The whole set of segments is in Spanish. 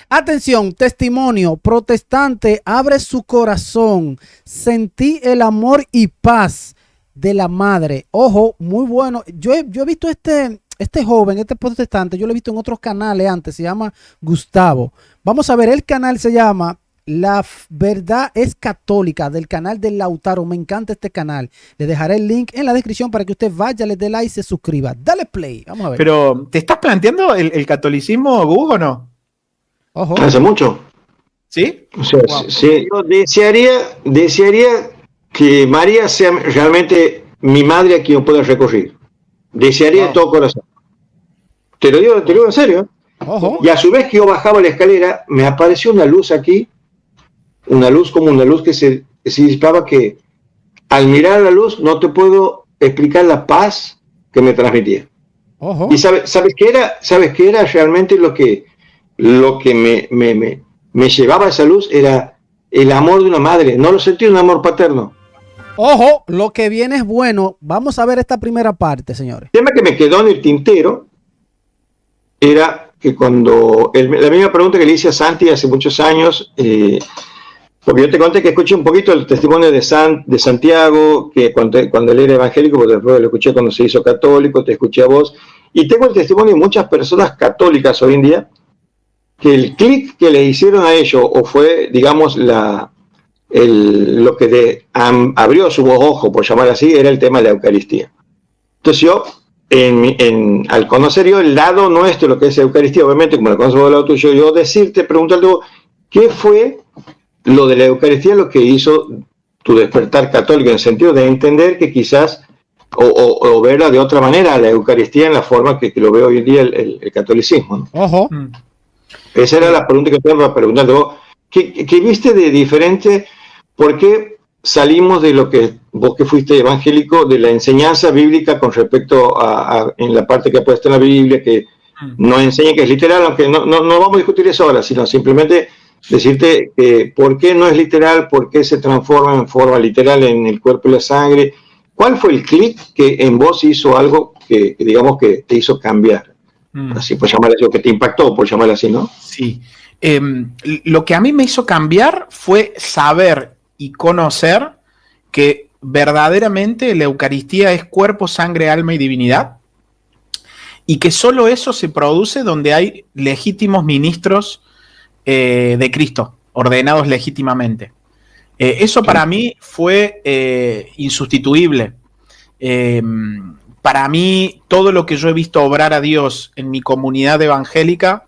Atención, testimonio, protestante, abre su corazón. Sentí el amor y paz de la madre. Ojo, muy bueno. Yo he visto este joven, este protestante, yo lo he visto en otros canales antes, se llama Gustavo. Vamos a ver, el canal se llama La Verdad es Católica, del canal de Lautaro. Me encanta este canal. Le dejaré el link en la descripción para que usted vaya, le dé like y se suscriba. Dale play, vamos a ver. Pero, ¿te estás planteando el catolicismo, Gus, o no? Ojo. Hace mucho. ¿Sí? O sea, Wow. sí, yo desearía que María sea realmente mi madre a quien yo pueda recurrir. Desearía de todo corazón. Te lo digo en serio. Ojo. Y a su vez que yo bajaba la escalera, me apareció una luz aquí, una luz que se disipaba, que al mirar la luz no te puedo explicar la paz que me transmitía. Ojo. ¿Y sabes qué era? ¿Sabes qué era realmente lo que me llevaba a esa luz? Era el amor de una madre. No lo sentí, un amor paterno. Ojo, lo que viene es bueno. Vamos a ver esta primera parte, señores. El tema que me quedó en el tintero era que cuando la misma pregunta que le hice a Santi hace muchos años, porque yo te conté que escuché un poquito el testimonio de Santiago, que cuando él era evangélico, porque después lo escuché cuando se hizo católico, te escuché a vos, y tengo el testimonio de muchas personas católicas hoy en día, que el clic que le hicieron a ellos, o fue, digamos, lo que abrió su ojo, por llamar así, era el tema de la Eucaristía. Entonces yo, al conocer yo el lado nuestro, lo que es la Eucaristía, obviamente, como lo conozco del lado tuyo, yo preguntarte, ¿qué fue lo de la Eucaristía lo que hizo tu despertar católico, en el sentido de entender que quizás, o verla de otra manera, la Eucaristía en la forma que lo veo hoy en día el catolicismo, ¿no? Ojo. Esa era la pregunta que te iba a preguntarte vos. ¿Qué viste de diferente? ¿Por qué salimos de lo que vos, que fuiste evangélico, de la enseñanza bíblica con respecto en la parte que ha puesto en la Biblia, que no enseña que es literal, aunque no vamos a discutir eso ahora, sino simplemente decirte por qué no es literal, por qué se transforma en forma literal en el cuerpo y la sangre? ¿Cuál fue el clic que en vos hizo algo que digamos que te hizo cambiar? Así por llamarlo así, o que te impactó, por llamarlo así, ¿no? Sí. Lo que a mí me hizo cambiar fue saber y conocer que verdaderamente la Eucaristía es cuerpo, sangre, alma y divinidad, y que solo eso se produce donde hay legítimos ministros de Cristo, ordenados legítimamente. Eso para mí fue insustituible. Para mí, todo lo que yo he visto obrar a Dios en mi comunidad evangélica,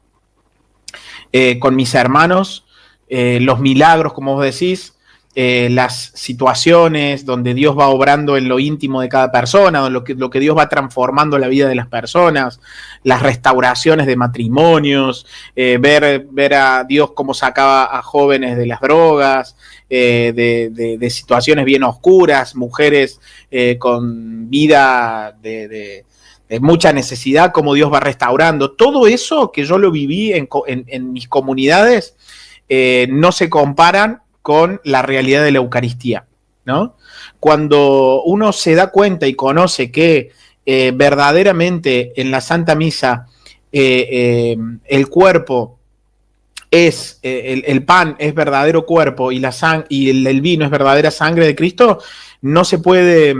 con mis hermanos, los milagros, como vos decís, las situaciones donde Dios va obrando en lo íntimo de cada persona, lo que Dios va transformando la vida de las personas, las restauraciones de matrimonios, ver a Dios cómo sacaba a jóvenes de las drogas, de situaciones bien oscuras, mujeres con vida de mucha necesidad, como Dios va restaurando. Todo eso que yo lo viví en mis comunidades no se comparan con la realidad de la Eucaristía, ¿no? Cuando uno se da cuenta y conoce que verdaderamente en la Santa Misa el cuerpo es, el pan es verdadero cuerpo y el vino es verdadera sangre de Cristo, no se puede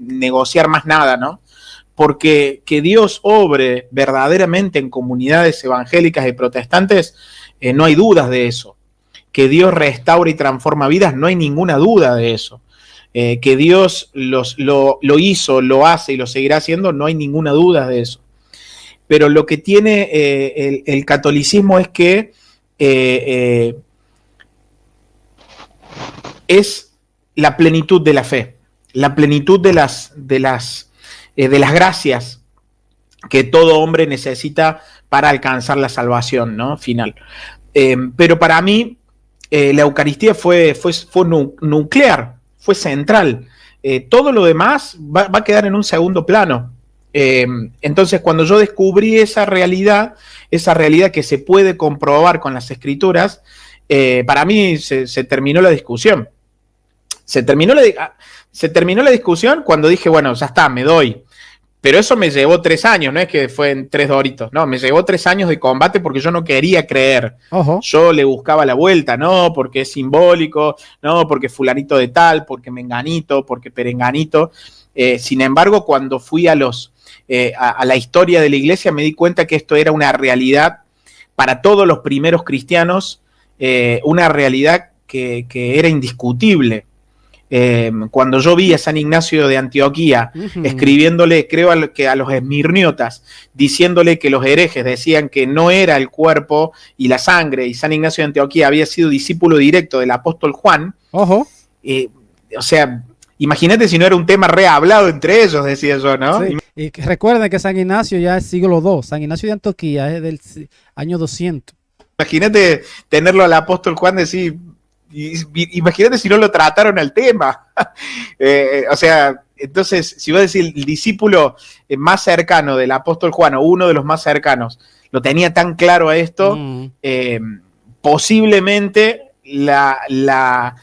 negociar más nada, ¿no? Porque que Dios obre verdaderamente en comunidades evangélicas y protestantes, no hay dudas de eso. Que Dios restaura y transforma vidas, no hay ninguna duda de eso. Que Dios lo hizo, lo hace y lo seguirá haciendo, no hay ninguna duda de eso. Pero lo que tiene el catolicismo es que es la plenitud de la fe, la plenitud de las gracias que todo hombre necesita para alcanzar la salvación, ¿no? Final. Pero para mí la Eucaristía fue nuclear, fue central. Todo lo demás va a quedar en un segundo plano. Entonces, cuando yo descubrí esa realidad que se puede comprobar con las Escrituras, para mí se terminó la discusión. Se terminó la discusión cuando dije, bueno, ya está, me doy. Pero eso me llevó 3 años, no es que fue en 3 doritos, no, me llevó 3 años de combate porque yo no quería creer. Yo le buscaba la vuelta, no, porque es simbólico, no, porque fulanito de tal, porque menganito, porque perenganito. Sin embargo, cuando fui a la historia de la iglesia, me di cuenta que esto era una realidad para todos los primeros cristianos, una realidad que era indiscutible. Cuando yo vi a San Ignacio de Antioquía escribiéndole, creo que a los esmirniotas, diciéndole que los herejes decían que no era el cuerpo y la sangre, y San Ignacio de Antioquía había sido discípulo directo del apóstol Juan, o sea, imagínate si no era un tema rehablado entre ellos, decía yo, ¿no? Sí. Y recuerden que San Ignacio ya es siglo II, San Ignacio de Antioquía es del año 200. Imagínate tenerlo al apóstol Juan decir... Imagínate si no lo trataron al tema. O sea, entonces, si vos decís el discípulo más cercano del apóstol Juan, o uno de los más cercanos, lo tenía tan claro a esto, posiblemente la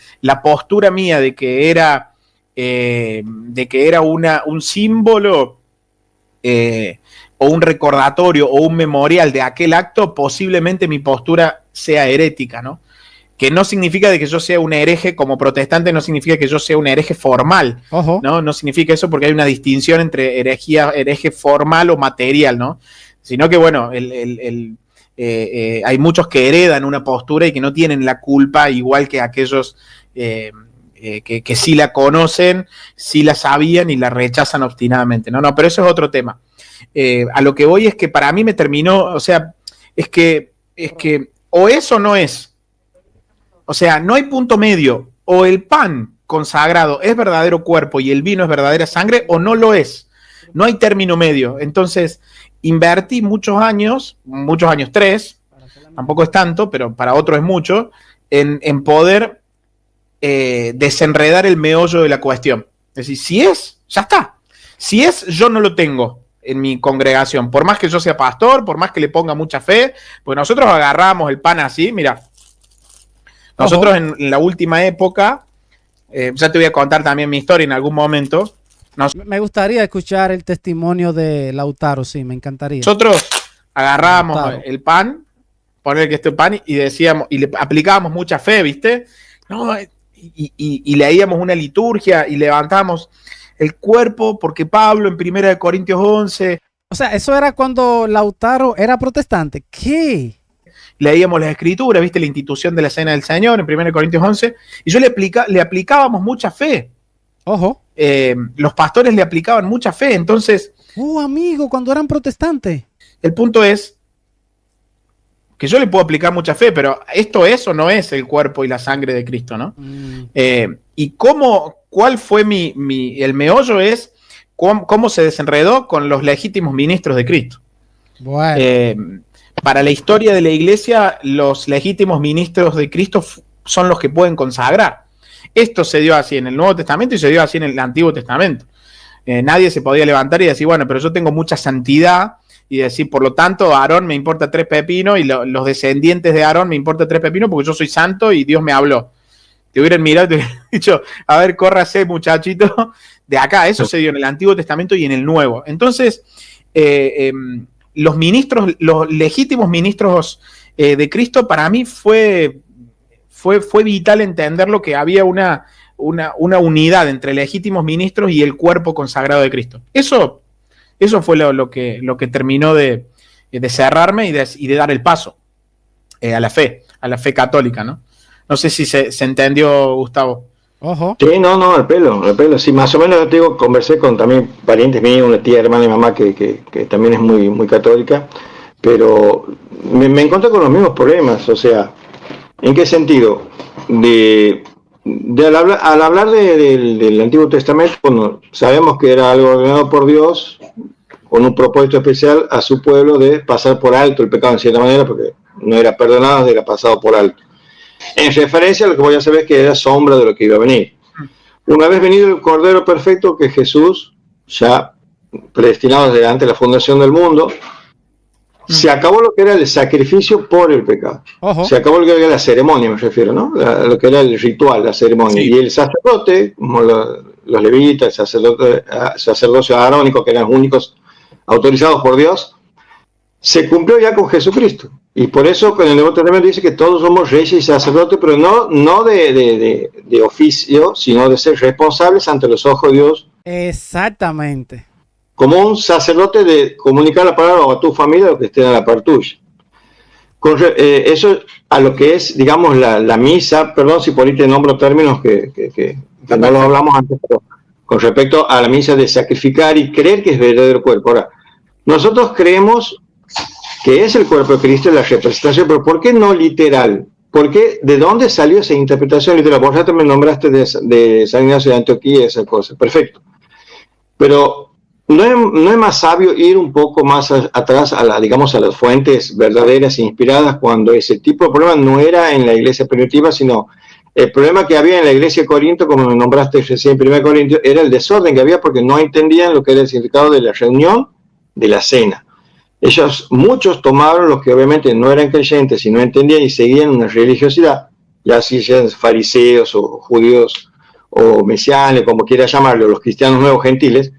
postura mía de que era un símbolo o un recordatorio o un memorial de aquel acto, posiblemente mi postura sea herética, ¿no? Que no significa de que yo sea un hereje como protestante, no significa que yo sea un hereje formal, ¿no? No significa eso porque hay una distinción entre hereje formal o material, ¿no? Sino que, bueno, hay muchos que heredan una postura y que no tienen la culpa, igual que aquellos que sí la conocen, sí la sabían y la rechazan obstinadamente, ¿no? No, pero eso es otro tema. A lo que voy es que para mí me terminó, o sea, es que o es o no es. O sea, no hay punto medio. O el pan consagrado es verdadero cuerpo y el vino es verdadera sangre, o no lo es. No hay término medio. Entonces, invertí muchos años, 3, tampoco es tanto, pero para otros es mucho, en poder desenredar el meollo de la cuestión. Es decir, si es, ya está. Si es, yo no lo tengo en mi congregación. Por más que yo sea pastor, por más que le ponga mucha fe, pues nosotros agarramos el pan así, mira. Nosotros en la última época, ya te voy a contar también mi historia en algún momento. Me gustaría escuchar el testimonio de Lautaro, sí, me encantaría. Nosotros agarrábamos el pan, poner que este pan, y decíamos, y le aplicábamos mucha fe, ¿viste? No, y leíamos una liturgia y levantábamos el cuerpo, porque Pablo en 1 Corintios 11. O sea, eso era cuando Lautaro era protestante. ¿Qué? Leíamos las escrituras, viste, la institución de la cena del Señor en 1 Corintios 11, y yo le aplicábamos mucha fe. Los pastores le aplicaban mucha fe, entonces... amigo, cuando eran protestantes. El punto es que yo le puedo aplicar mucha fe, pero esto es o no es el cuerpo y la sangre de Cristo, ¿no? Y cuál fue el meollo es cómo se desenredó con los legítimos ministros de Cristo. Bueno. Para la historia de la iglesia, los legítimos ministros de Cristo son los que pueden consagrar. Esto se dio así en el Nuevo Testamento y se dio así en el Antiguo Testamento. Nadie se podía levantar y decir, bueno, pero yo tengo mucha santidad, y decir, por lo tanto, a Aarón me importa 3 pepinos y los descendientes de Aarón me importa 3 pepinos porque yo soy santo y Dios me habló. Te hubieran mirado y te hubieran dicho, a ver, córrase, muchachito, de acá. Eso se dio en el Antiguo Testamento y en el Nuevo. Entonces, los ministros, los legítimos ministros de Cristo, para mí fue vital entenderlo, que había una unidad entre legítimos ministros y el cuerpo consagrado de Cristo. Eso fue lo que terminó de cerrarme y de dar el paso a la fe católica, ¿no? No sé si se entendió, Gustavo. Sí, no, al pelo, sí, más o menos. Te digo, conversé con también parientes míos, una tía, hermana y mamá que también es muy, muy católica, pero me encontré con los mismos problemas. O sea, ¿en qué sentido? Al hablar del Antiguo Testamento, bueno, sabemos que era algo ordenado por Dios con un propósito especial a su pueblo de pasar por alto el pecado en cierta manera, porque no era perdonado, era pasado por alto. En referencia a lo que voy a saber, que era sombra de lo que iba a venir. Una vez venido el Cordero Perfecto, que Jesús, ya predestinado desde antes de la fundación del mundo, se acabó lo que era el sacrificio por el pecado. Se acabó lo que era la ceremonia, me refiero, ¿no? Lo que era el ritual, la ceremonia. Sí. Y el sacerdote, como los levitas, el sacerdocio arónico, que eran los únicos autorizados por Dios, se cumplió ya con Jesucristo. Y por eso con el Nuevo Testamento dice que todos somos reyes y sacerdotes, pero no de oficio, sino de ser responsables ante los ojos de Dios. Exactamente. Como un sacerdote de comunicar la palabra a tu familia o que esté a la par tuya. Eso a lo que es, digamos, la misa, perdón si por ahí te nombro términos que no lo hablamos antes, pero con respecto a la misa de sacrificar y creer que es verdadero cuerpo. Ahora, nosotros creemos que es el cuerpo de Cristo la representación, pero ¿por qué no literal? ¿Por qué? ¿De dónde salió esa interpretación literal? Vos ya te me nombraste de San Ignacio de Antioquía y esa cosa, perfecto. Pero ¿no es más sabio ir un poco más atrás a las fuentes verdaderas e inspiradas cuando ese tipo de problema no era en la iglesia primitiva, sino el problema que había en la iglesia de Corinto, como me nombraste recién en 1 Corintios, era el desorden que había porque no entendían lo que era el significado de la reunión, de la cena. Muchos tomaron los que obviamente no eran creyentes y no entendían y seguían una religiosidad, ya si sean fariseos o judíos o mesianes, como quiera llamarlo, los cristianos nuevos gentiles.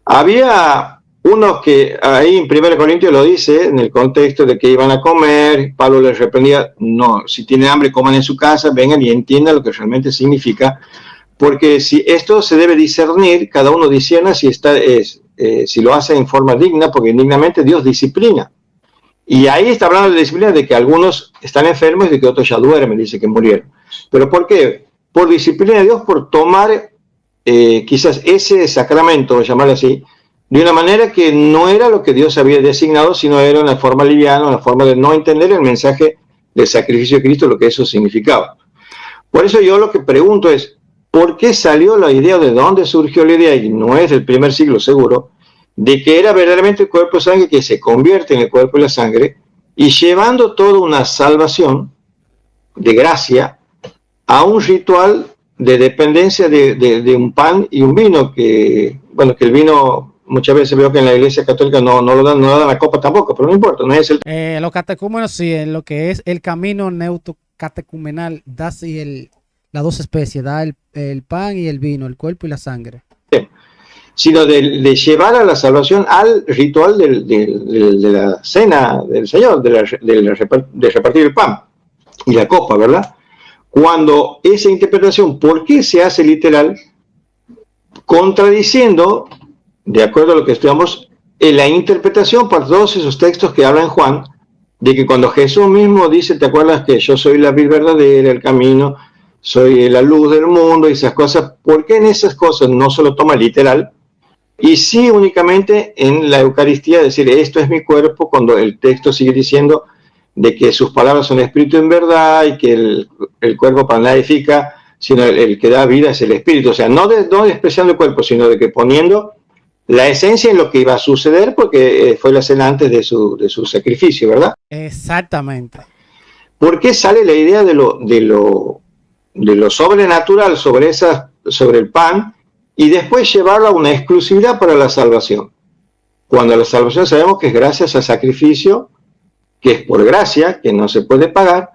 Había unos que ahí en 1 Corintios lo dice, en el contexto de que iban a comer, Pablo les reprendía, no, si tienen hambre coman en su casa, vengan y entiendan lo que realmente significa, porque si esto se debe discernir, cada uno discierna si lo hace en forma digna, porque indignamente Dios disciplina. Y ahí está hablando de disciplina de que algunos están enfermos y de que otros ya duermen, dice que murieron. ¿Pero por qué? Por disciplina de Dios, por tomar quizás ese sacramento, llamarlo así, de una manera que no era lo que Dios había designado, sino era una forma liviana, una forma de no entender el mensaje del sacrificio de Cristo, lo que eso significaba. Por eso yo lo que pregunto es, ¿por qué salió la idea, de dónde surgió la idea, y no es del primer siglo seguro, de que era verdaderamente el cuerpo y sangre que se convierte en el cuerpo y la sangre, y llevando toda una salvación de gracia a un ritual de dependencia de un pan y un vino, que el vino muchas veces veo que en la iglesia católica no lo dan la copa tampoco, pero no importa, no es el... Los catecúmenos sí, en lo que es el camino neutocatecumenal, da sí las dos especies, da el pan y el vino, el cuerpo y la sangre. Sino de llevar a la salvación al ritual de la cena del Señor, de repartir el pan y la copa, ¿verdad? Cuando esa interpretación, ¿por qué se hace literal? Contradiciendo, de acuerdo a lo que estudiamos, la interpretación para todos esos textos que habla en Juan, de que cuando Jesús mismo dice, ¿te acuerdas que yo soy la vid verdadera, el camino, soy la luz del mundo y esas cosas? ¿Por qué en esas cosas no se lo toma literal? Y sí únicamente en la Eucaristía decir, esto es mi cuerpo, cuando el texto sigue diciendo de que sus palabras son espíritu en verdad y que el cuerpo para nada edifica, sino el que da vida es el espíritu. O sea, no despreciando el cuerpo, sino de que poniendo la esencia en lo que iba a suceder, porque fue la cena antes de su sacrificio, ¿verdad? Exactamente. ¿Por qué sale la idea de lo sobrenatural sobre el pan y después llevarlo a una exclusividad para la salvación? Cuando la salvación sabemos que es gracias al sacrificio, que es por gracia, que no se puede pagar,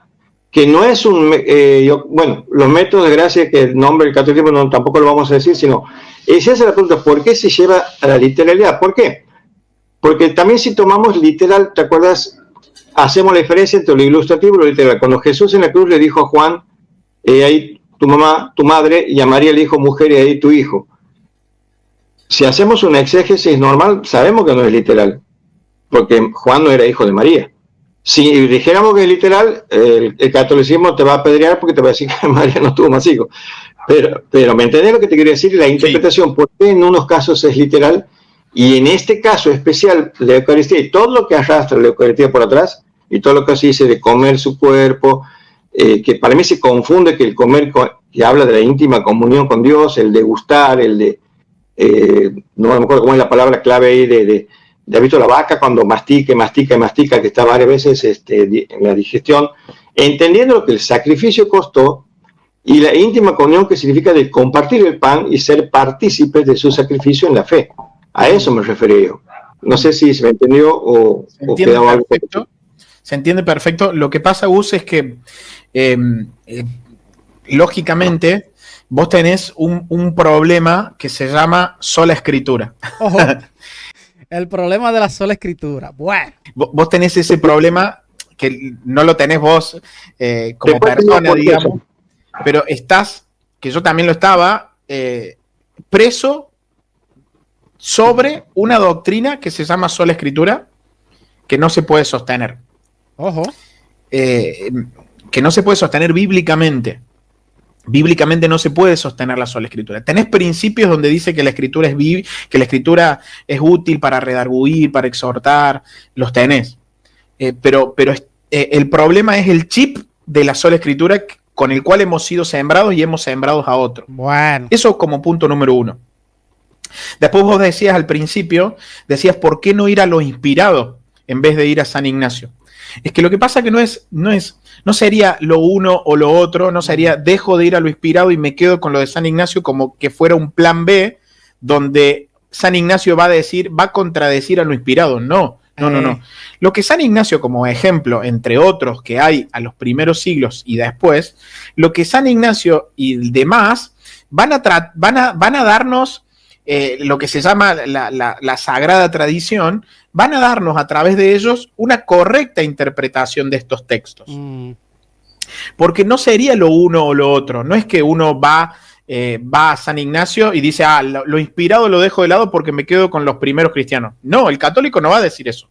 que no es los métodos de gracia que el nombre del catecismo tampoco lo vamos a decir, sino esa es la pregunta, ¿por qué se lleva a la literalidad? ¿Por qué? Porque también si tomamos literal, ¿te acuerdas? Hacemos la diferencia entre lo ilustrativo y lo literal. Cuando Jesús en la cruz le dijo a Juan, ahí tu mamá, tu madre, y a María le dijo mujer, y ahí tu hijo. Si hacemos una exégesis normal, sabemos que no es literal, porque Juan no era hijo de María. Si dijéramos que es literal, el catolicismo te va a apedrear porque te va a decir que María no tuvo más hijos. Pero ¿me entendés lo que te quería decir? La interpretación, sí. ¿Por qué en unos casos es literal? Y en este caso especial, la Eucaristía y todo lo que arrastra la Eucaristía por atrás, y todo lo que se dice de comer su cuerpo, que para mí se confunde que el comer, que habla de la íntima comunión con Dios, el degustar, no me acuerdo cómo es la palabra clave ahí ¿has visto la vaca cuando mastica, que está varias veces en la digestión? Entendiendo lo que el sacrificio costó y la íntima comunión que significa de compartir el pan y ser partícipes de su sacrificio en la fe. A eso me refería yo. No sé si se me entendió o quedaba algo. Se entiende perfecto. Lo que pasa, Gus, es que lógicamente vos tenés un problema que se llama sola escritura. Ojo, el problema de la sola escritura. Bueno. Vos tenés ese problema que no lo tenés vos como persona, digamos, pero estás, que yo también lo estaba, preso sobre una doctrina que se llama sola escritura, que no se puede sostener. Ojo. Que no se puede sostener bíblicamente. Bíblicamente no se puede sostener la sola escritura. Tenés principios donde dice que la escritura es útil para redarguir, para exhortar, los tenés. Pero el problema es el chip de la sola escritura con el cual hemos sido sembrados y hemos sembrado a otros. Bueno. Eso como punto número 1. Después vos decías al principio, ¿por qué no ir a lo inspirado en vez de ir a San Ignacio? Es que lo que pasa que no sería lo uno o lo otro, no sería dejo de ir a lo inspirado y me quedo con lo de San Ignacio como que fuera un plan B donde San Ignacio va a contradecir a lo inspirado. No. Lo que San Ignacio, como ejemplo, entre otros que hay a los primeros siglos y después, lo que San Ignacio y demás van a darnos lo que se llama la sagrada tradición, van a darnos a través de ellos una correcta interpretación de estos textos. Porque no sería lo uno o lo otro. No es que uno va a San Ignacio y dice, lo inspirado lo dejo de lado porque me quedo con los primeros cristianos. No, el católico no va a decir eso.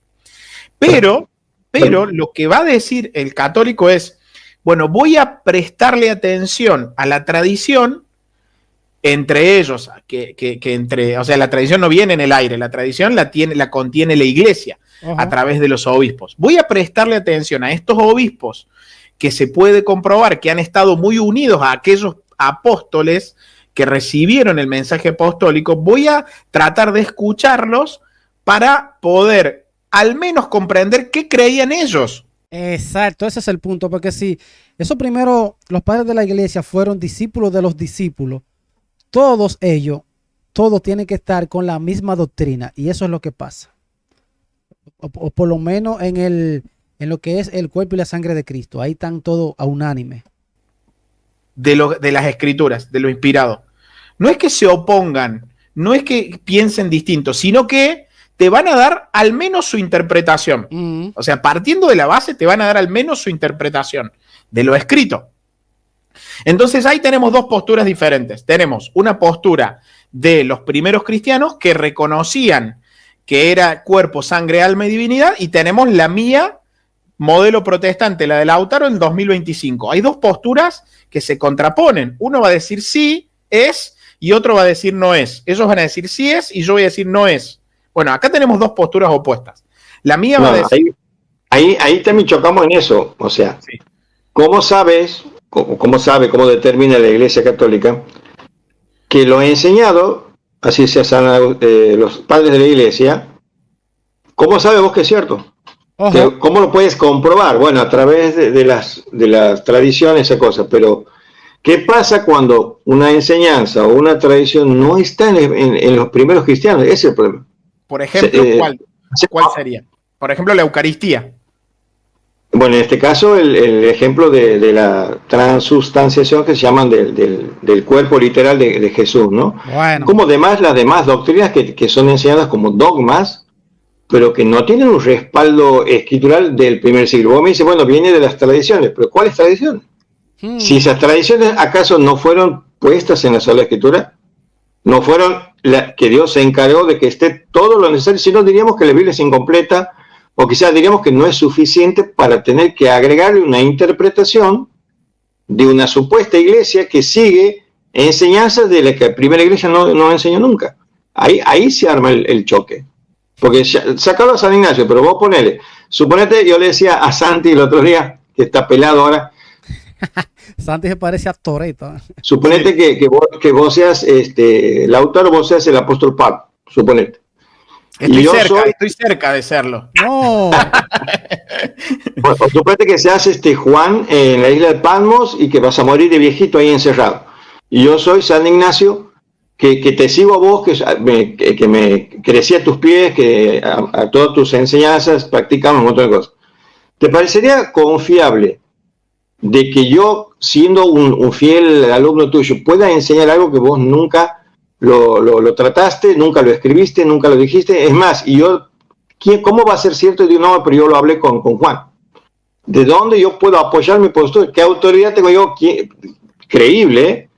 Pero lo que va a decir el católico es, bueno, voy a prestarle atención a la tradición entre ellos, o sea, la tradición no viene en el aire, la tradición la contiene la iglesia a través de los obispos. Voy a prestarle atención a estos obispos que se puede comprobar que han estado muy unidos a aquellos apóstoles que recibieron el mensaje apostólico. Voy a tratar de escucharlos para poder al menos comprender qué creían ellos. Exacto, ese es el punto, porque si eso primero, los padres de la iglesia fueron discípulos de los discípulos, todos tienen que estar con la misma doctrina, y eso es lo que pasa. O por lo menos en lo que es el cuerpo y la sangre de Cristo, ahí están todos a unánime. De las escrituras, de lo inspirado. No es que se opongan, no es que piensen distinto, sino que te van a dar al menos su interpretación. O sea, partiendo de la base, te van a dar al menos su interpretación de lo escrito. Entonces ahí tenemos dos posturas diferentes. Tenemos una postura de los primeros cristianos que reconocían que era cuerpo, sangre, alma y divinidad, y tenemos la mía, modelo protestante, la de Lautaro en 2025. Hay dos posturas que se contraponen. Uno va a decir sí, es, y otro va a decir no es. Ellos van a decir sí es y yo voy a decir no es. Bueno, acá tenemos dos posturas opuestas. La mía va a decir... Ahí también chocamos en eso. O sea, sí. ¿Cómo cómo determina la Iglesia Católica que lo enseñado, así se hacen los padres de la Iglesia, cómo sabe vos que es cierto? ¿Cómo lo puedes comprobar? Bueno, a través de las tradiciones, esa cosa, pero ¿qué pasa cuando una enseñanza o una tradición no está en los primeros cristianos? Ese es el problema. Por ejemplo, ¿cuál sería? Por ejemplo, la Eucaristía. Bueno, en este caso, el ejemplo de la transustanciación que se llaman del cuerpo literal de Jesús, ¿no? Bueno. Como las demás doctrinas que son enseñadas como dogmas, pero que no tienen un respaldo escritural del primer siglo. Vos me dices, bueno, viene de las tradiciones, pero ¿cuáles tradiciones? Si esas tradiciones acaso no fueron puestas en la sola escritura, no fueron que Dios se encargó de que esté todo lo necesario, si no diríamos que la Biblia es incompleta, o quizás diríamos que no es suficiente para tener que agregarle una interpretación de una supuesta iglesia que sigue enseñanzas de la que la primera iglesia no enseñó nunca. Ahí se arma el choque. Porque sacarlo a San Ignacio, pero vos suponete, yo le decía a Santi el otro día, que está pelado ahora. Santi se parece a Toretto. Suponete que vos seas Lautaro, vos seas el apóstol Pablo, suponete. Estoy cerca de serlo. No. O suponete que seas Juan en la isla de Patmos y que vas a morir de viejito ahí encerrado. Y yo soy San Ignacio, que te sigo a vos, que me crecí a tus pies, que a todas tus enseñanzas practicamos un montón de cosas. ¿Te parecería confiable de que yo, siendo un fiel alumno tuyo, pueda enseñar algo que vos nunca lo trataste, nunca lo escribiste, nunca lo dijiste. Es más, y yo, ¿cómo va a ser cierto? Y digo, no, pero yo lo hablé con Juan. ¿De dónde yo puedo apoyar mi postura? ¿Qué autoridad tengo yo? Creíble,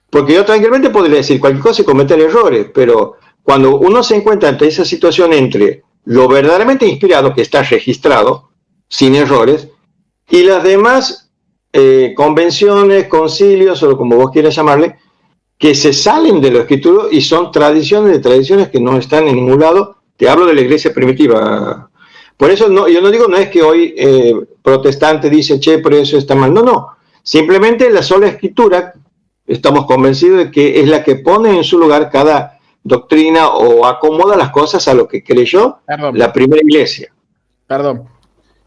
porque yo tranquilamente podría decir cualquier cosa y cometer errores, pero cuando uno se encuentra ante esa situación entre lo verdaderamente inspirado, que está registrado, sin errores, y las demás convenciones, concilios, o como vos quieras llamarle, que se salen de lo escrito y son tradiciones que no están en ningún lado. Te hablo de la iglesia primitiva. Por eso yo no digo, no es que hoy protestante dice, che, pero eso está mal. No. Simplemente la sola escritura, estamos convencidos de que es la que pone en su lugar cada doctrina o acomoda las cosas a lo que creyó la primera iglesia. Perdón.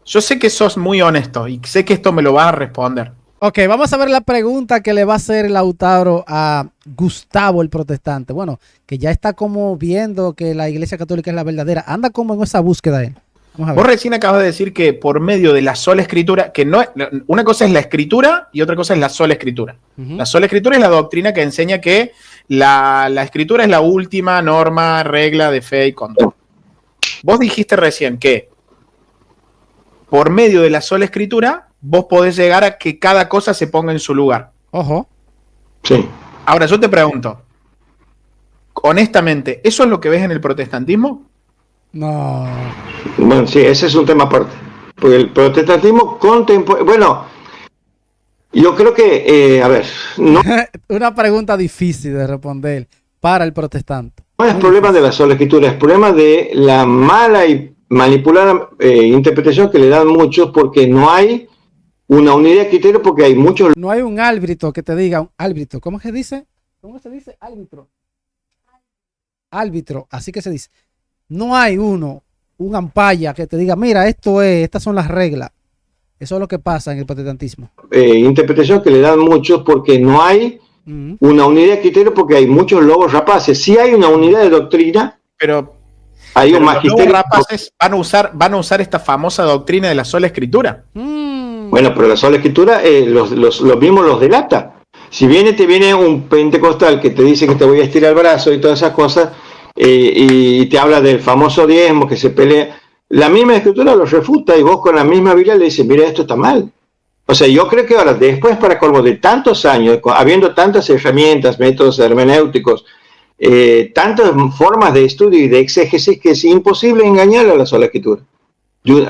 Yo sé que sos muy honesto y sé que esto me lo vas a responder. Ok, vamos a ver la pregunta que le va a hacer Lautaro a Gustavo el protestante. Bueno, que ya está como viendo que la iglesia católica es la verdadera. Anda como en esa búsqueda él. Vos recién acabas de decir que por medio de la sola escritura, que no, una cosa es la escritura y otra cosa es la sola escritura. La sola escritura es la doctrina que enseña que la escritura es la última norma, regla de fe y conducta. Vos dijiste recién que por medio de la sola escritura vos podés llegar a que cada cosa se ponga en su lugar. Ojo. Sí. Ahora yo te pregunto, honestamente, ¿eso es lo que ves en el protestantismo? No. Bueno, sí, ese es un tema aparte. Porque el protestantismo contemporáneo, bueno, yo creo que, a ver, no. Una pregunta difícil de responder para el protestante. No es problema de la sola escritura, es problema de la mala y manipulada interpretación que le dan muchos, porque no hay una unidad de criterio, porque hay muchos. No hay un árbitro que te diga, un árbitro, ¿cómo se dice? ¿Cómo se dice? Árbitro. Árbitro, así que se dice. No hay un ampaya que te diga, mira, estas son las reglas. Eso es lo que pasa en el protestantismo. Interpretación que le dan muchos porque no hay una unidad de criterio, porque hay muchos lobos rapaces. Sí hay una unidad de doctrina, pero hay un magisterio. Los rapaces van a usar esta famosa doctrina de la sola escritura. Bueno, pero la sola escritura los mismos los delata. Si te viene un pentecostal que te dice que te voy a estirar el brazo y todas esas cosas, y te habla del famoso diezmo que se pelea, la misma escritura lo refuta y vos con la misma Biblia le dices, mira, esto está mal. O sea, yo creo que ahora, después, para colmo de tantos años, habiendo tantas herramientas, métodos hermenéuticos, tantas formas de estudio y de exégesis, que es imposible engañar a la sola escritura.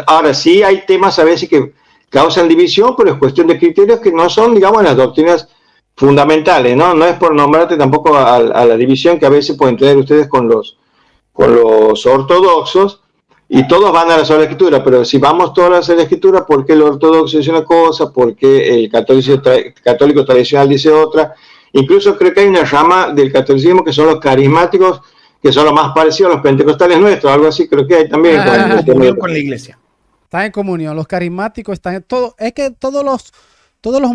Ahora sí hay temas a veces que causan división, pero es cuestión de criterios que no son, digamos, las doctrinas fundamentales, ¿no? No es por nombrarte tampoco a la división que a veces pueden tener ustedes con los ortodoxos, y todos van a la sola escritura, pero si vamos todos a la sola escritura, ¿por qué el ortodoxo dice una cosa? ¿Por qué el católico tradicional dice otra? Incluso creo que hay una rama del catolicismo que son los carismáticos, que son los más parecidos a los pentecostales nuestros, algo así creo que hay también. Con la iglesia. Están en comunión, los carismáticos están en todo. Es que todos los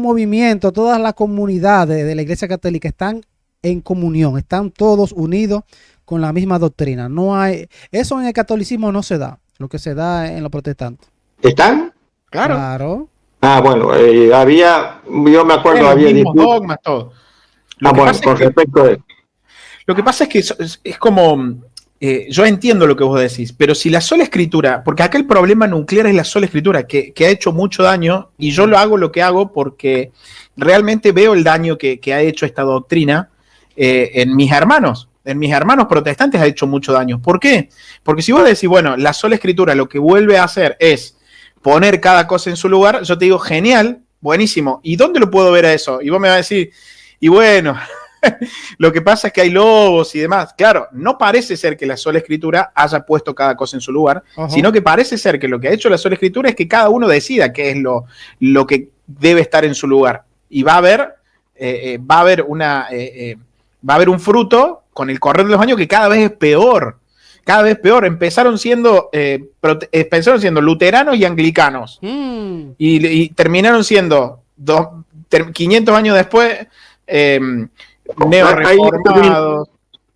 movimientos, todas las comunidades de la iglesia católica están en comunión, están todos unidos con la misma doctrina. No hay, eso en el catolicismo no se da, lo que se da en los protestantes. ¿Están? Claro. Ah, bueno, yo me acuerdo, había dogmas, todo. Con respecto a eso. Lo que pasa es que es como, yo entiendo lo que vos decís, pero si la sola escritura, porque acá el problema nuclear es la sola escritura, que ha hecho mucho daño, y yo lo que hago porque realmente veo el daño que ha hecho esta doctrina en mis hermanos. En mis hermanos protestantes ha hecho mucho daño. ¿Por qué? Porque si vos decís, bueno, la sola escritura lo que vuelve a hacer es poner cada cosa en su lugar, yo te digo, genial, buenísimo. ¿Y dónde lo puedo ver a eso? Y vos me vas a decir, y bueno, lo que pasa es que hay lobos y demás. Claro, no parece ser que la sola escritura haya puesto cada cosa en su lugar, sino que parece ser que lo que ha hecho la sola escritura es que cada uno decida qué es lo que debe estar en su lugar. Y va a haber un fruto con el correr de los años que cada vez es peor. Cada vez peor. Empezaron siendo luteranos y anglicanos. Y terminaron siendo 500 años después neorreformados.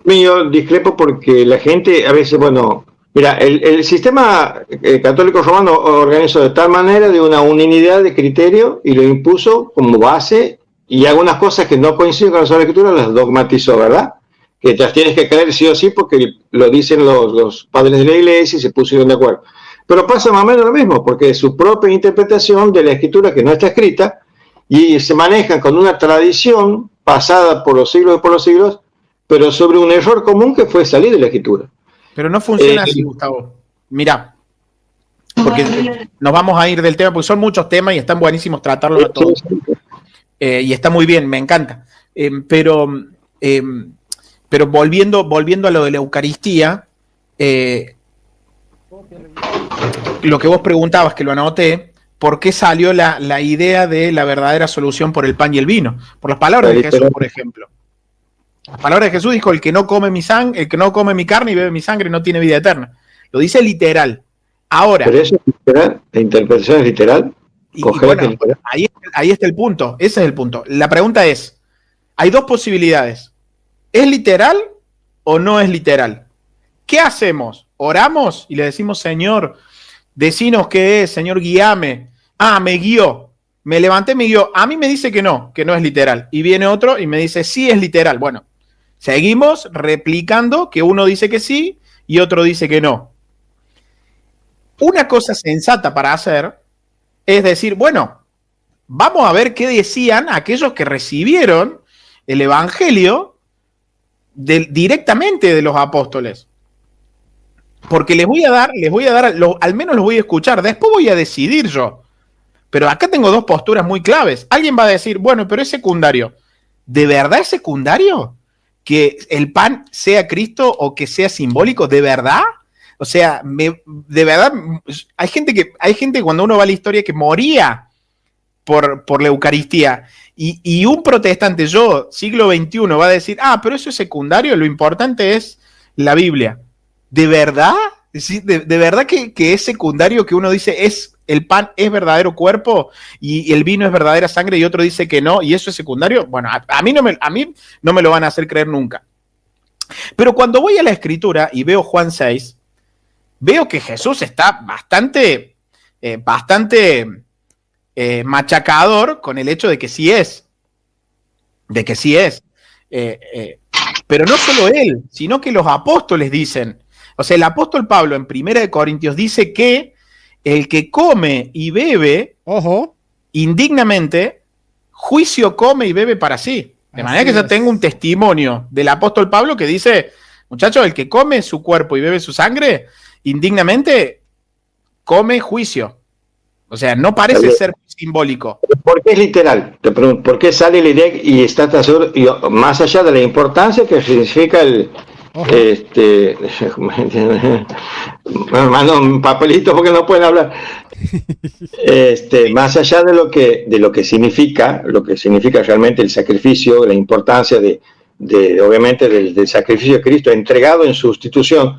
Yo discrepo porque la gente a veces, bueno, Mira, el sistema católico romano organizó de tal manera de una unidad de criterio y lo impuso como base, y algunas cosas que no coinciden con la Sagrada Escritura las dogmatizó, ¿verdad? Que las tienes que creer sí o sí porque lo dicen los padres de la iglesia y se pusieron de acuerdo. Pero pasa más o menos lo mismo, porque su propia interpretación de la Escritura, que no está escrita, y se manejan con una tradición pasada por los siglos, pero sobre un error común que fue salir de la Escritura. Pero no funciona así, Gustavo. Mirá, porque nos vamos a ir del tema, porque son muchos temas y están buenísimos tratarlos a todos. Y está muy bien, me encanta. Pero volviendo a lo de la Eucaristía, lo que vos preguntabas, que lo anoté, ¿por qué salió la idea de la verdadera solución por el pan y el vino? Por las palabras de Jesús, por ejemplo. Las palabras de Jesús dijo: el que no come mi carne y bebe mi sangre no tiene vida eterna. Lo dice literal. Ahora. ¿Pero eso es literal? ¿La interpretación es literal? Y bueno, literal. Ahí está el punto. Ese es el punto. La pregunta es: hay dos posibilidades. ¿Es literal o no es literal? ¿Qué hacemos? ¿Oramos y le decimos: Señor, decinos qué es, Señor, guíame? Me guió. Me levanté, me guió. A mí me dice que no es literal. Y viene otro y me dice: sí, es literal. Bueno, seguimos replicando que uno dice que sí y otro dice que no. Una cosa sensata para hacer es decir, bueno, vamos a ver qué decían aquellos que recibieron el Evangelio directamente de los apóstoles. Porque les voy a dar, al menos los voy a escuchar, después voy a decidir yo. Pero acá tengo dos posturas muy claves. Alguien va a decir, bueno, pero es secundario. ¿De verdad es secundario que el pan sea Cristo o que sea simbólico? ¿De verdad? O sea, de verdad, hay gente cuando uno va a la historia que moría por la Eucaristía. Y un protestante, yo, siglo XXI, va a decir, pero eso es secundario, lo importante es la Biblia. ¿De verdad? ¿De verdad que es secundario que uno dice el pan es verdadero cuerpo y el vino es verdadera sangre y otro dice que no y eso es secundario? Bueno, a mí no me lo van a hacer creer nunca. Pero cuando voy a la Escritura y veo Juan 6, veo que Jesús está bastante machacador con el hecho de que sí es. Pero no solo él, sino que los apóstoles dicen. O sea, el apóstol Pablo en 1 Corintios dice que el que come y bebe indignamente, juicio come y bebe para sí. De manera que yo tengo un testimonio del apóstol Pablo que dice, muchachos, el que come su cuerpo y bebe su sangre, indignamente come juicio. O sea, no parece ser simbólico. ¿Por qué es literal? Te pregunto, ¿por qué sale la idea y está más allá de la importancia que significa mando un papelito porque no pueden hablar. Más allá de lo que significa realmente el sacrificio, la importancia de obviamente del sacrificio de Cristo entregado en sustitución,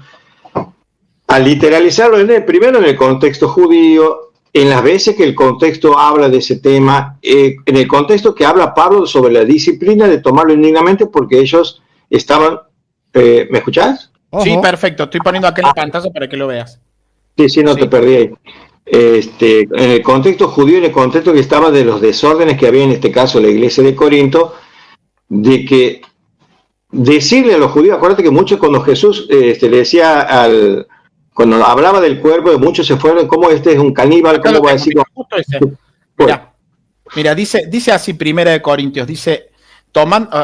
al literalizarlo primero en el contexto judío, en las veces que el contexto habla de ese tema, en el contexto que habla Pablo sobre la disciplina de tomarlo indignamente porque ellos estaban... ¿Me escuchás? Sí, perfecto. Estoy poniendo acá en la pantalla para que lo veas. Sí, no te perdí ahí. En el contexto judío, en el contexto que estaba de los desórdenes que había en este caso la iglesia de Corinto, de que decirle a los judíos, acuérdate que muchos cuando Jesús le decía cuando hablaba del cuerpo, muchos se fueron, ¿cómo este es un caníbal? ¿Cómo va a decir? Mira, dice así 1 Corintios, dice...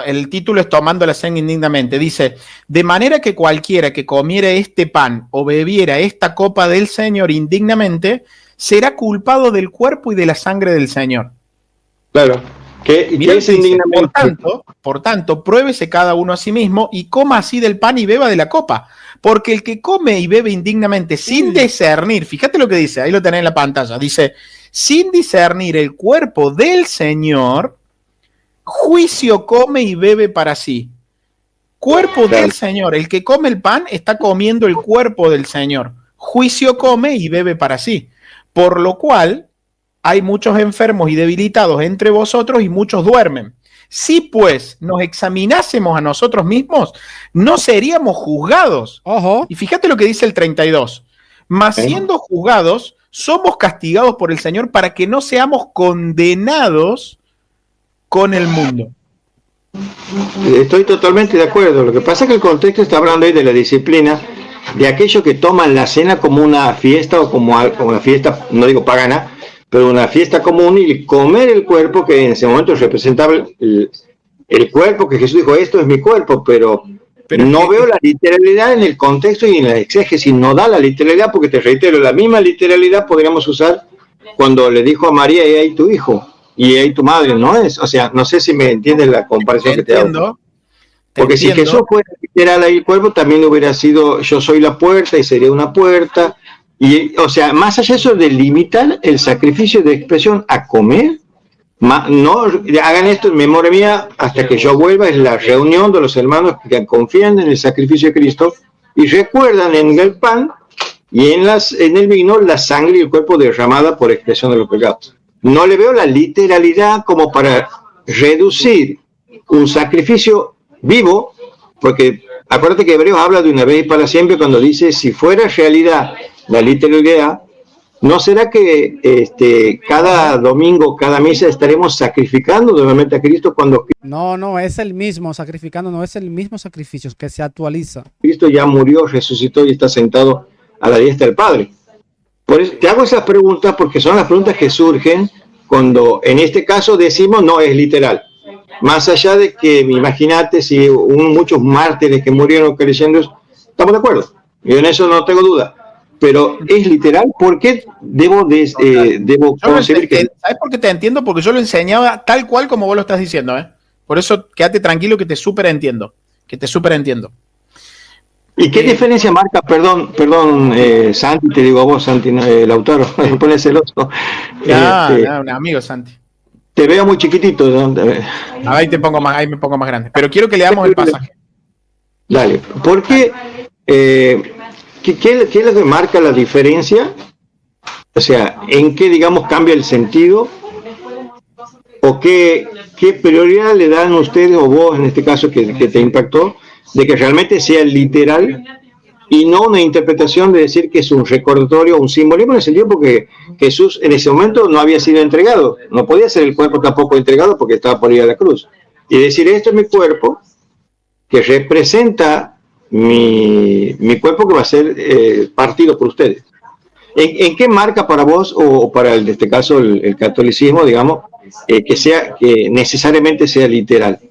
el título es Tomando la sangre indignamente. Dice, de manera que cualquiera que comiera este pan o bebiera esta copa del Señor indignamente, será culpado del cuerpo y de la sangre del Señor. Claro. ¿Qué es indignamente? Por tanto, pruébese cada uno a sí mismo y coma así del pan y beba de la copa. Porque el que come y bebe indignamente sin discernir, fíjate lo que dice, ahí lo tenés en la pantalla, dice, sin discernir el cuerpo del Señor, juicio come y bebe para sí. Cuerpo del Señor. El que come el pan está comiendo el cuerpo del Señor. Juicio come y bebe para sí. Por lo cual hay muchos enfermos y debilitados entre vosotros y muchos duermen. Si pues nos examinásemos a nosotros mismos, no seríamos juzgados. Ojo. Y fíjate lo que dice el 32. Mas siendo juzgados, somos castigados por el Señor para que no seamos condenados con el mundo. Estoy totalmente de acuerdo. Lo que pasa es que el contexto está hablando ahí de la disciplina, de aquellos que toman la cena como una fiesta o como una fiesta, no digo pagana, pero una fiesta común, y comer el cuerpo que en ese momento representaba el cuerpo, que Jesús dijo, esto es mi cuerpo, pero no veo la literalidad en el contexto y en la exégesis, no da la literalidad, porque te reitero, la misma literalidad podríamos usar cuando le dijo a María, y ahí tu hijo, y ahí tu madre, ¿no es? O sea, no sé si me entiendes la comparación que te hago. Porque si Jesús fuera literal ahí el cuerpo, también hubiera sido, yo soy la puerta y sería una puerta. Y, o sea, más allá de eso de limitar el sacrificio de expresión a comer, no hagan esto en memoria mía hasta que yo vuelva, es la reunión de los hermanos que confían en el sacrificio de Cristo y recuerdan en el pan y en el vino la sangre y el cuerpo derramada por expresión de los pecados. No le veo la literalidad como para reducir un sacrificio vivo, porque acuérdate que Hebreos habla de una vez y para siempre cuando dice, si fuera realidad la literalidad, ¿no será que cada domingo, cada misa estaremos sacrificando nuevamente a Cristo cuando No, es el mismo sacrificando, no es el mismo sacrificio que se actualiza. Cristo ya murió, resucitó y está sentado a la diestra del Padre? Por eso te hago esas preguntas porque son las preguntas que surgen cuando en este caso decimos no es literal. Más allá de que, imagínate, si muchos mártires que murieron creyendo, estamos de acuerdo. Yo en eso no tengo duda. Pero es literal, ¿por qué debo concebir que... ¿Sabes por qué te entiendo? Porque yo lo enseñaba tal cual como vos lo estás diciendo, ¿eh? Por eso quédate tranquilo que te súper entiendo. ¿Y qué diferencia marca, perdón, Santi, te digo a vos, Santi, Lautaro, me pone celoso. Un amigo, Santi. Te veo muy chiquitito, ¿no? Ahí me pongo más grande. Pero quiero que leamos el pasaje. Dale. ¿Por qué? ¿Qué es lo que marca la diferencia? O sea, ¿en qué, digamos, cambia el sentido? ¿O qué prioridad le dan ustedes, o vos en este caso que te impactó, de que realmente sea literal y no una interpretación de decir que es un recordatorio, un simbolismo, en el sentido porque Jesús en ese momento no había sido entregado, no podía ser el cuerpo tampoco entregado porque estaba por ir a la cruz, y decir esto es mi cuerpo que representa mi cuerpo que va a ser partido por ustedes. ¿En qué marca para vos o para en este caso el catolicismo, digamos, que necesariamente sea literal?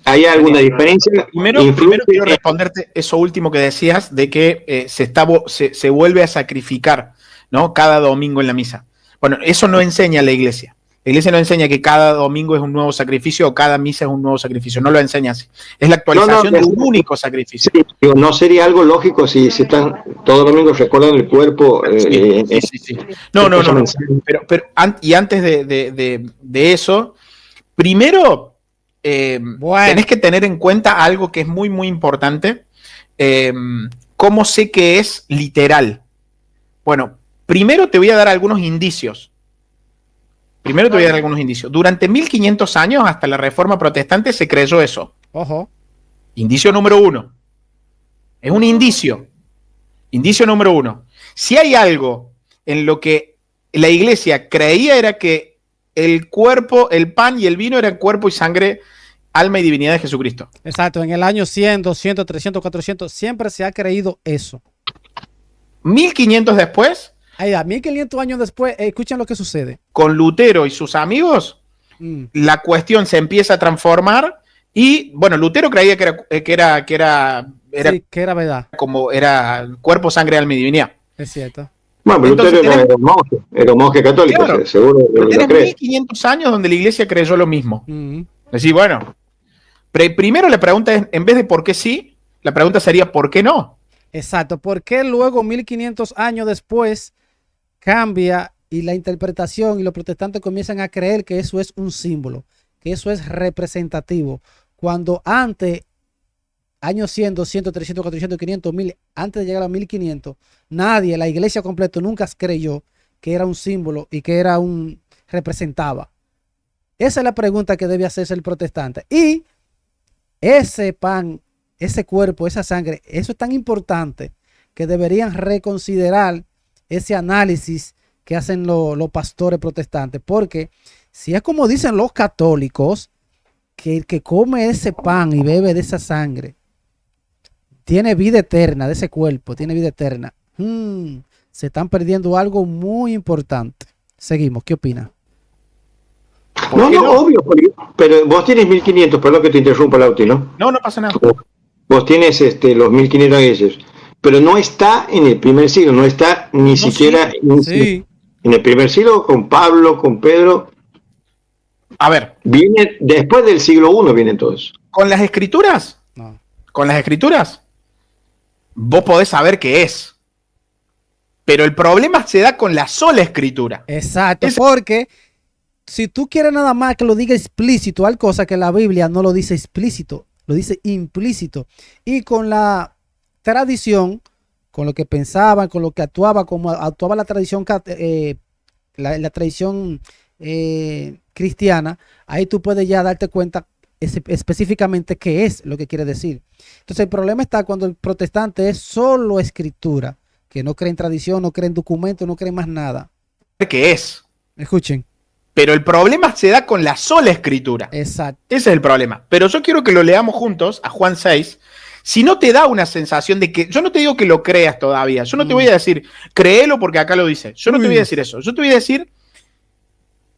¿Hay alguna diferencia? Primero quiero responderte eso último que decías de que se vuelve a sacrificar, ¿no? Cada domingo en la misa. Bueno, eso no enseña la iglesia. La iglesia no enseña que cada domingo es un nuevo sacrificio o cada misa es un nuevo sacrificio. No lo enseña así. Es la actualización de un único sacrificio. Sí, ¿no sería algo lógico si están todos los domingos recordando el cuerpo? Sí. No. Pero antes de eso, primero... tenés que tener en cuenta algo que es muy, muy importante. ¿Cómo sé que es literal? Bueno, primero te voy a dar algunos indicios. Durante 1500 años, hasta la Reforma Protestante, se creyó eso. Ojo. Indicio número 1. Es un indicio. Indicio número 1. Si hay algo en lo que la iglesia creía era que el cuerpo, el pan y el vino eran cuerpo y sangre, alma y divinidad de Jesucristo. Exacto, en el año 100, 200, 300, 400, siempre se ha creído eso. 1500 después. Ahí da, 1500 años después, escuchen lo que sucede. Con Lutero y sus amigos, la cuestión se empieza a transformar y, bueno, Lutero creía que era verdad. Como era cuerpo, sangre, alma y divinidad. Es cierto. Bueno, pero Lutero era un monje católico, claro, seguro. Tenés 1500 años donde la iglesia creyó lo mismo. Es decir, bueno, primero la pregunta es, en vez de por qué sí, la pregunta sería ¿por qué no? Exacto, ¿por qué luego 1500 años después cambia y la interpretación y los protestantes comienzan a creer que eso es un símbolo, que eso es representativo, cuando antes, años 100, 200, 300, 400, 500, 1000, antes de llegar a 1500, nadie, la iglesia completa nunca creyó que era un símbolo y que representaba. Esa es la pregunta que debe hacerse el protestante. Y ese pan, ese cuerpo, esa sangre, eso es tan importante que deberían reconsiderar ese análisis que hacen los pastores protestantes. Porque si es como dicen los católicos, que el que come ese pan y bebe de esa sangre tiene vida eterna, de ese cuerpo, tiene vida eterna. Se están perdiendo algo muy importante. Seguimos, ¿qué opina? No, obvio, pero vos tienes 1500, perdón que te interrumpa, Lauti, ¿no? No, no pasa nada. Vos tienes los 1500 años, pero no está en el primer siglo, no está ni siquiera en el primer siglo con Pablo, con Pedro. A ver. Viene después del siglo I, vienen todos. ¿Con las escrituras? No. Con las escrituras, vos podés saber qué es. Pero el problema se da con la sola escritura. Exacto, porque si tú quieres nada más que lo diga explícito, hay cosas que la Biblia no lo dice explícito, lo dice implícito. Y con la tradición, con lo que pensaban, con lo que actuaba, como actuaba la tradición, la tradición cristiana, ahí tú puedes ya darte cuenta específicamente qué es lo que quiere decir. Entonces el problema está cuando el protestante es solo escritura, que no cree en tradición, no cree en documentos, no cree en más nada. ¿Qué es? Escuchen. Pero el problema se da con la sola escritura. Exacto. Ese es el problema. Pero yo quiero que lo leamos juntos a Juan 6. Si no te da una sensación de que... Yo no te digo que lo creas todavía. Yo no te voy a decir, créelo porque acá lo dice. Yo no te voy a decir eso. Yo te voy a decir,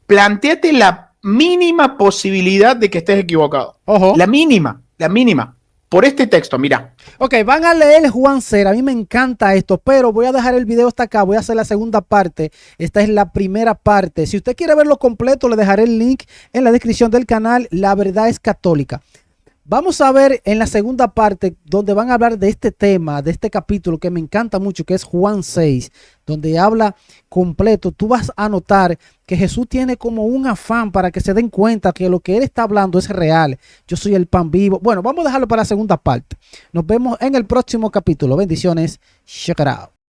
plantéate la mínima posibilidad de que estés equivocado. Ojo. La mínima. Por este texto, mira. Ok, van a leer Juan 6. A mí me encanta esto, pero voy a dejar el video hasta acá. Voy a hacer la segunda parte. Esta es la primera parte. Si usted quiere verlo completo, le dejaré el link en la descripción del canal. La verdad es católica. Vamos a ver en la segunda parte donde van a hablar de este tema, de este capítulo que me encanta mucho, que es Juan 6, donde habla completo. Tú vas a notar que Jesús tiene como un afán para que se den cuenta que lo que él está hablando es real. Yo soy el pan vivo. Bueno, vamos a dejarlo para la segunda parte. Nos vemos en el próximo capítulo. Bendiciones. Check it out.